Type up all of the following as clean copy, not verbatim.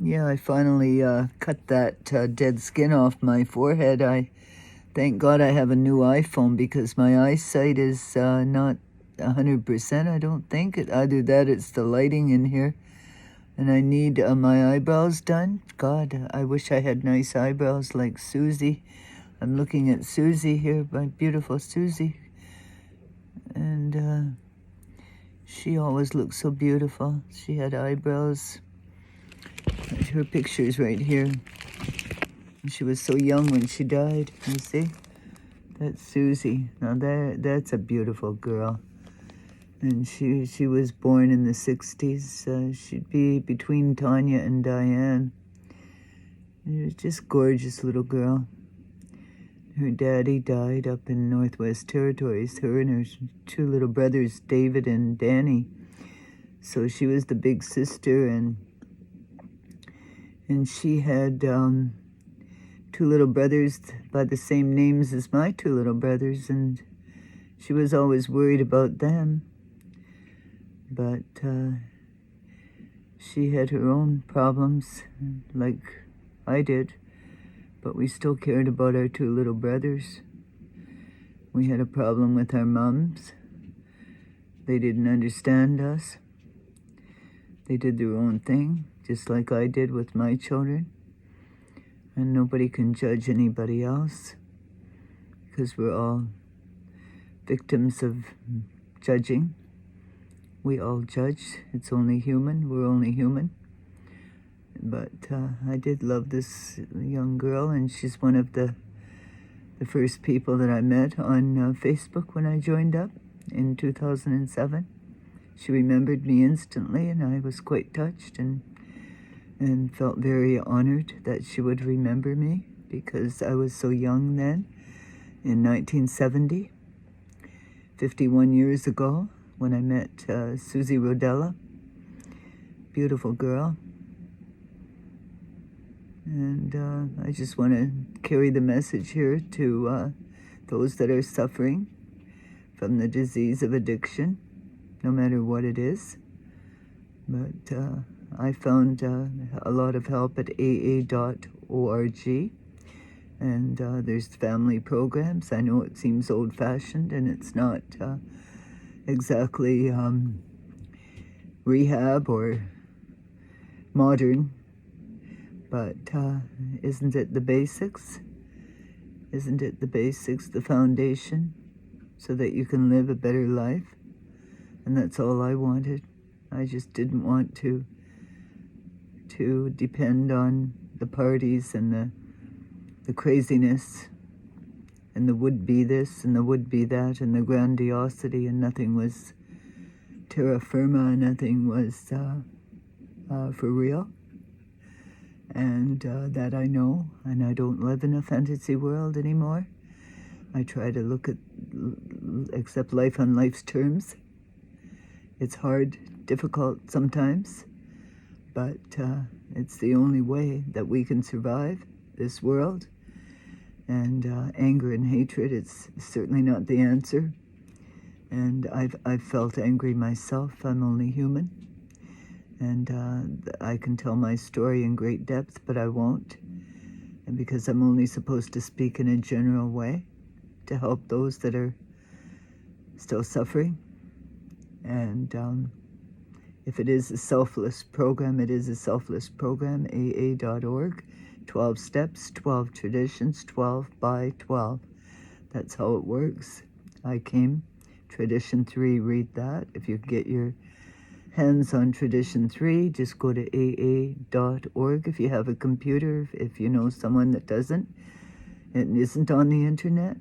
Yeah, I finally cut that dead skin off my forehead. Thank God I have a new iPhone because my eyesight is not 100%, I don't think. Either that, it's the lighting in here. And I need my eyebrows done. God, I wish I had nice eyebrows like Suzy. I'm looking at Suzy here, my beautiful Suzy. And she always looked so beautiful. She had eyebrows. Her picture's right here. She was so young when she died. You see? That's Suzy. Now that's a beautiful girl. And she was born in the 60s. She'd be between Tanya and Diane. She was just gorgeous little girl. Her daddy died up in Northwest Territories. Her and her two little brothers, David and Danny. So she was the big sister, and she had two little brothers by the same names as my two little brothers, and she was always worried about them. But she had her own problems, like I did, but we still cared about our two little brothers. We had a problem with our moms. They didn't understand us. They did their own thing, just like I did with my children. And nobody can judge anybody else because we're all victims of judging. We all judge. It's only human. We're only human. But I did love this young girl, and she's one of the first people that I met on Facebook when I joined up in 2007. She remembered me instantly, and I was quite touched and felt very honored that she would remember me because I was so young then in 1970, 51 years ago, when I met Suzy Rodella. Beautiful girl. And I just want to carry the message here to those that are suffering from the disease of addiction, no matter what it is. But I found a lot of help at aa.org, and there's family programs. I know it seems old-fashioned, and it's not exactly rehab or modern, but isn't it the basics? Isn't it the basics, the foundation, so that you can live a better life? And that's all I wanted. I just didn't want to depend on the parties and the craziness and the would-be this and the would-be that and the grandiosity, and nothing was terra firma, nothing was for real. And that I know, and I don't live in a fantasy world anymore. I try to accept life on life's terms. It's hard, difficult sometimes, but it's the only way that we can survive this world. And anger and hatred, it's certainly not the answer. And I've felt angry myself. I'm only human. And I can tell my story in great depth, but I won't. And because I'm only supposed to speak in a general way to help those that are still suffering. And if it is a selfless program, it is a selfless program, aa.org. 12 steps, 12 traditions, 12 by 12. That's how it works. I came. Tradition 3, read that. If you get your hands on Tradition 3, just go to aa.org if you have a computer. If you know someone that doesn't and isn't on the internet,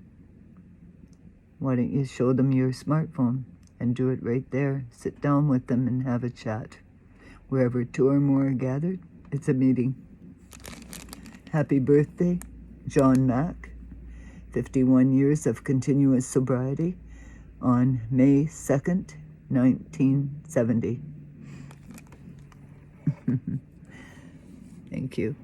why don't you show them your smartphone and do it right there. Sit down with them and have a chat. Wherever two or more are gathered, it's a meeting. Happy birthday, John Mack. 51 years of continuous sobriety on May 2nd, 1970. Thank you.